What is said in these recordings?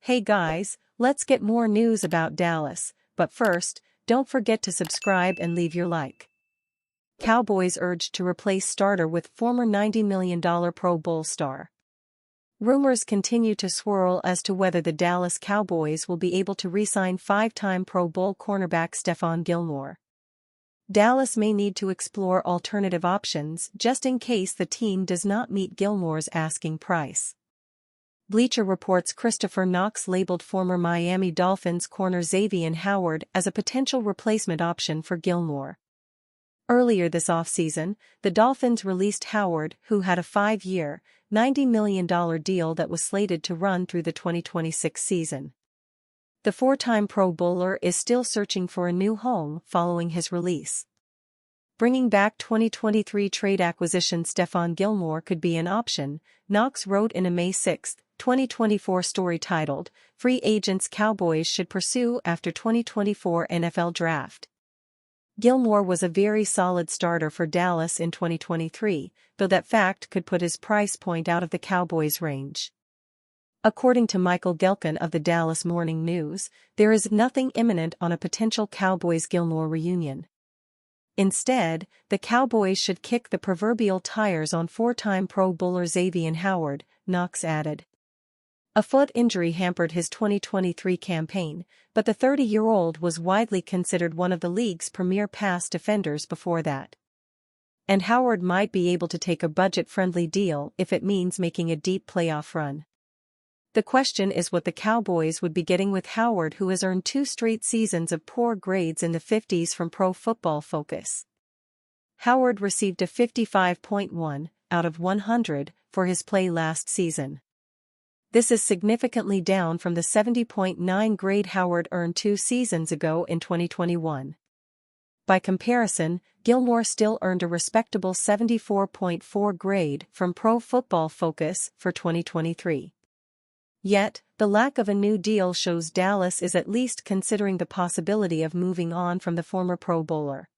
Hey guys, let's get more news about Dallas, but first, don't forget to subscribe and leave your like. Cowboys urged to replace starter with former $90 million Pro Bowl star. Rumors continue to swirl as to whether the Dallas Cowboys will be able to re-sign five-time Pro Bowl cornerback Stephon Gilmore. Dallas may need to explore alternative options just in case the team does not meet Gilmore's asking price. Bleacher Report's Christopher Knox labeled former Miami Dolphins corner Xavier Howard as a potential replacement option for Gilmore. Earlier this offseason, the Dolphins released Howard, who had a 5-year, $90 million deal that was slated to run through the 2026 season. The four-time Pro Bowler is still searching for a new home following his release. Bringing back 2023 trade acquisition Stephon Gilmore could be an option, Knox wrote in a May 6, 2024 story titled, "Free Agents Cowboys Should Pursue After 2024 NFL Draft." Gilmore was a very solid starter for Dallas in 2023, though that fact could put his price point out of the Cowboys' range. According to Michael Gelkin of the Dallas Morning News, there is nothing imminent on a potential Cowboys-Gilmore reunion. Instead, the Cowboys should kick the proverbial tires on four-time Pro Bowler Xavier Howard, Knox added. A foot injury hampered his 2023 campaign, but the 30-year-old was widely considered one of the league's premier pass defenders before that. And Howard might be able to take a budget-friendly deal if it means making a deep playoff run. The question is what the Cowboys would be getting with Howard, who has earned 2 straight seasons of poor grades in the 50s from Pro Football Focus. Howard received a 55.1 out of 100 for his play last season. This is significantly down from the 70.9 grade Howard earned 2 seasons ago in 2021. By comparison, Gilmore still earned a respectable 74.4 grade from Pro Football Focus for 2023. Yet, the lack of a new deal shows Dallas is at least considering the possibility of moving on from the former Pro Bowler.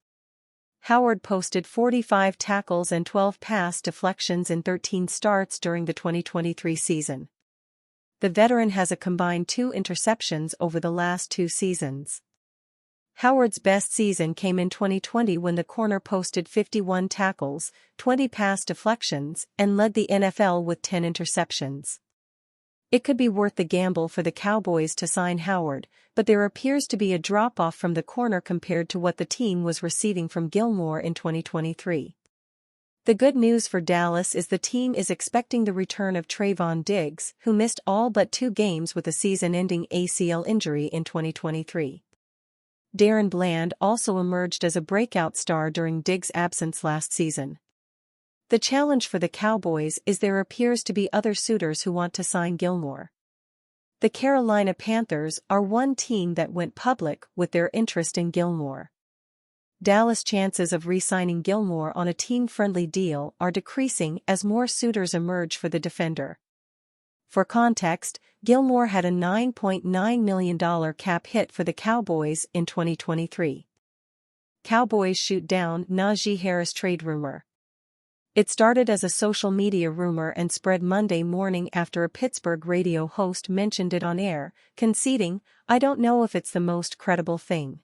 Howard posted 45 tackles and 12 pass deflections in 13 starts during the 2023 season. The veteran has a combined 2 interceptions over the last 2 seasons. Howard's best season came in 2020 when the corner posted 51 tackles, 20 pass deflections, and led the NFL with 10 interceptions. It could be worth the gamble for the Cowboys to sign Howard, but there appears to be a drop-off from the corner compared to what the team was receiving from Gilmore in 2023. The good news for Dallas is the team is expecting the return of Trayvon Diggs, who missed all but 2 games with a season-ending ACL injury in 2023. Darren Bland also emerged as a breakout star during Diggs' absence last season. The challenge for the Cowboys is there appears to be other suitors who want to sign Gilmore. The Carolina Panthers are one team that went public with their interest in Gilmore. Dallas' chances of re-signing Gilmore on a team-friendly deal are decreasing as more suitors emerge for the defender. For context, Gilmore had a $9.9 million cap hit for the Cowboys in 2023. Cowboys shoot down Najee Harris trade rumor. It started as a social media rumor and spread Monday morning after a Pittsburgh radio host mentioned it on air, conceding, "I don't know if it's the most credible thing."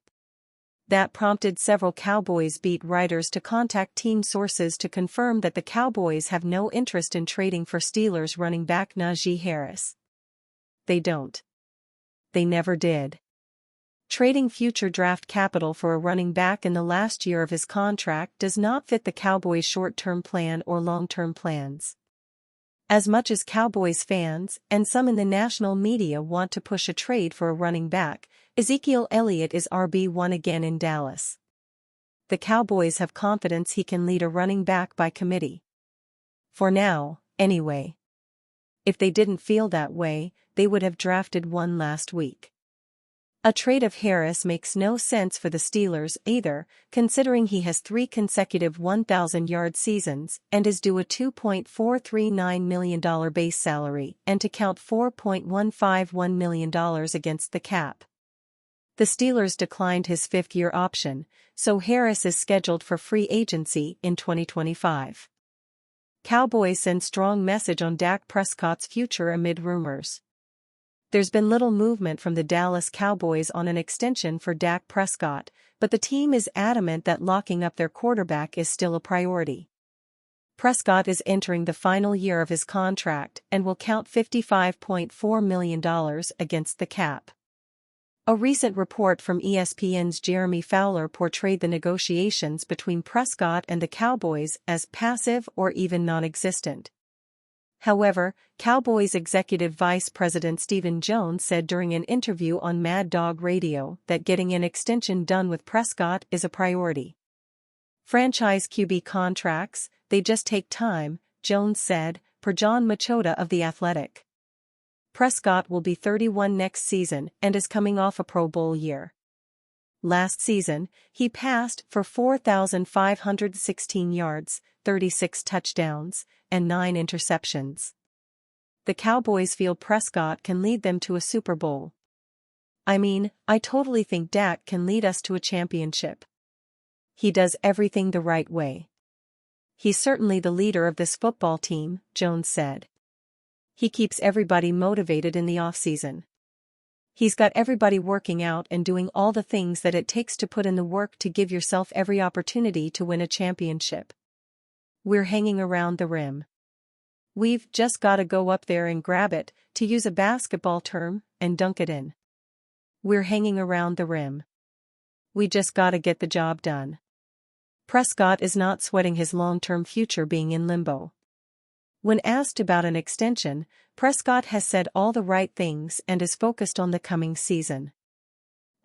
That prompted several Cowboys beat writers to contact team sources to confirm that the Cowboys have no interest in trading for Steelers running back Najee Harris. They don't. They never did. Trading future draft capital for a running back in the last year of his contract does not fit the Cowboys' short-term plan or long-term plans. As much as Cowboys fans and some in the national media want to push a trade for a running back, Ezekiel Elliott is RB1 again in Dallas. The Cowboys have confidence he can lead a running back by committee. For now, anyway. If they didn't feel that way, they would have drafted one last week. A trade of Harris makes no sense for the Steelers either, considering he has 3 consecutive 1,000-yard seasons and is due a $2.439 million base salary and to count $4.151 million against the cap. The Steelers declined his 5th-year option, so Harris is scheduled for free agency in 2025. Cowboys send strong message on Dak Prescott's future amid rumors. There's been little movement from the Dallas Cowboys on an extension for Dak Prescott, but the team is adamant that locking up their quarterback is still a priority. Prescott is entering the final year of his contract and will count $55.4 million against the cap. A recent report from ESPN's Jeremy Fowler portrayed the negotiations between Prescott and the Cowboys as passive or even non-existent. However, Cowboys executive vice president Stephen Jones said during an interview on Mad Dog Radio that getting an extension done with Prescott is a priority. Franchise QB contracts, they just take time, Jones said, per John Machota of The Athletic. Prescott will be 31 next season and is coming off a Pro Bowl year. Last season, he passed for 4,516 yards, 36 touchdowns, and 9 interceptions. The Cowboys feel Prescott can lead them to a Super Bowl. I mean, I totally think Dak can lead us to a championship. He does everything the right way. He's certainly the leader of this football team, Jones said. He keeps everybody motivated in the offseason. He's got everybody working out and doing all the things that it takes to put in the work to give yourself every opportunity to win a championship. We're hanging around the rim. We've just got to go up there and grab it, to use a basketball term, and dunk it in. We're hanging around the rim. We just got to get the job done. Prescott is not sweating his long-term future being in limbo. When asked about an extension, Prescott has said all the right things and is focused on the coming season.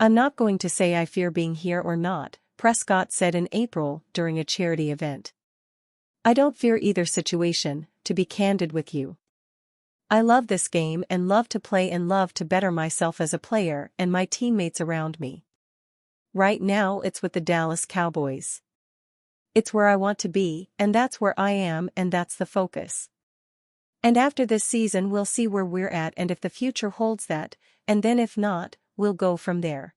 I'm not going to say I fear being here or not, Prescott said in April during a charity event. I don't fear either situation, to be candid with you. I love this game and love to play and love to better myself as a player and my teammates around me. Right now it's with the Dallas Cowboys. It's where I want to be, and that's where I am, and that's the focus. And after this season we'll see where we're at and if the future holds that, and then if not, we'll go from there.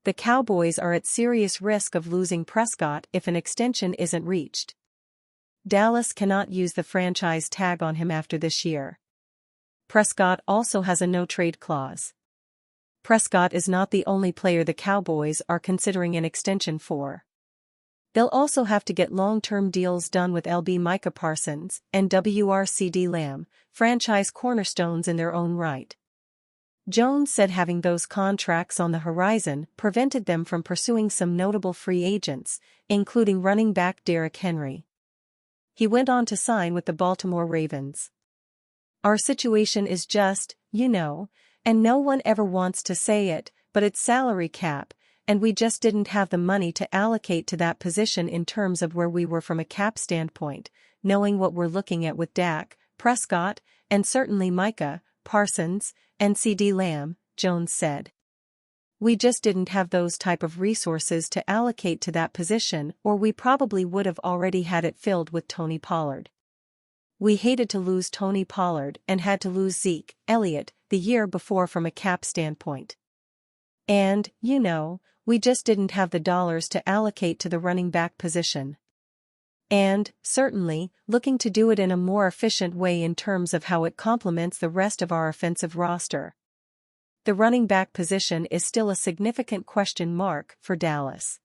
The Cowboys are at serious risk of losing Prescott if an extension isn't reached. Dallas cannot use the franchise tag on him after this year. Prescott also has a no-trade clause. Prescott is not the only player the Cowboys are considering an extension for. They'll also have to get long-term deals done with LB Micah Parsons and WRCD Lamb, franchise cornerstones in their own right. Jones said having those contracts on the horizon prevented them from pursuing some notable free agents, including running back Derrick Henry. He went on to sign with the Baltimore Ravens. Our situation is just, and no one ever wants to say it, but it's salary cap, and we just didn't have the money to allocate to that position in terms of where we were from a cap standpoint, knowing what we're looking at with Dak, Prescott, and certainly Micah, Parsons, and CD Lamb, Jones said. We just didn't have those type of resources to allocate to that position, or we probably would have already had it filled with Tony Pollard. We hated to lose Tony Pollard and had to lose Zeke Elliott the year before from a cap standpoint. And, we just didn't have the dollars to allocate to the running back position. And, certainly, looking to do it in a more efficient way in terms of how it complements the rest of our offensive roster. The running back position is still a significant question mark for Dallas.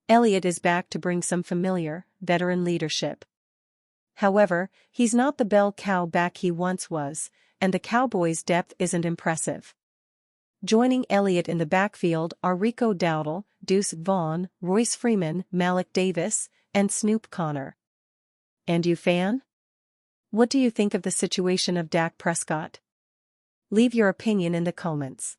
Elliott is back to bring some familiar, veteran leadership. However, he's not the bell cow back he once was, and the Cowboys' depth isn't impressive. Joining Elliott in the backfield are Rico Dowdle, Deuce Vaughn, Royce Freeman, Malik Davis, and Snoop Connor. And you fan? What do you think of the situation of Dak Prescott? Leave your opinion in the comments.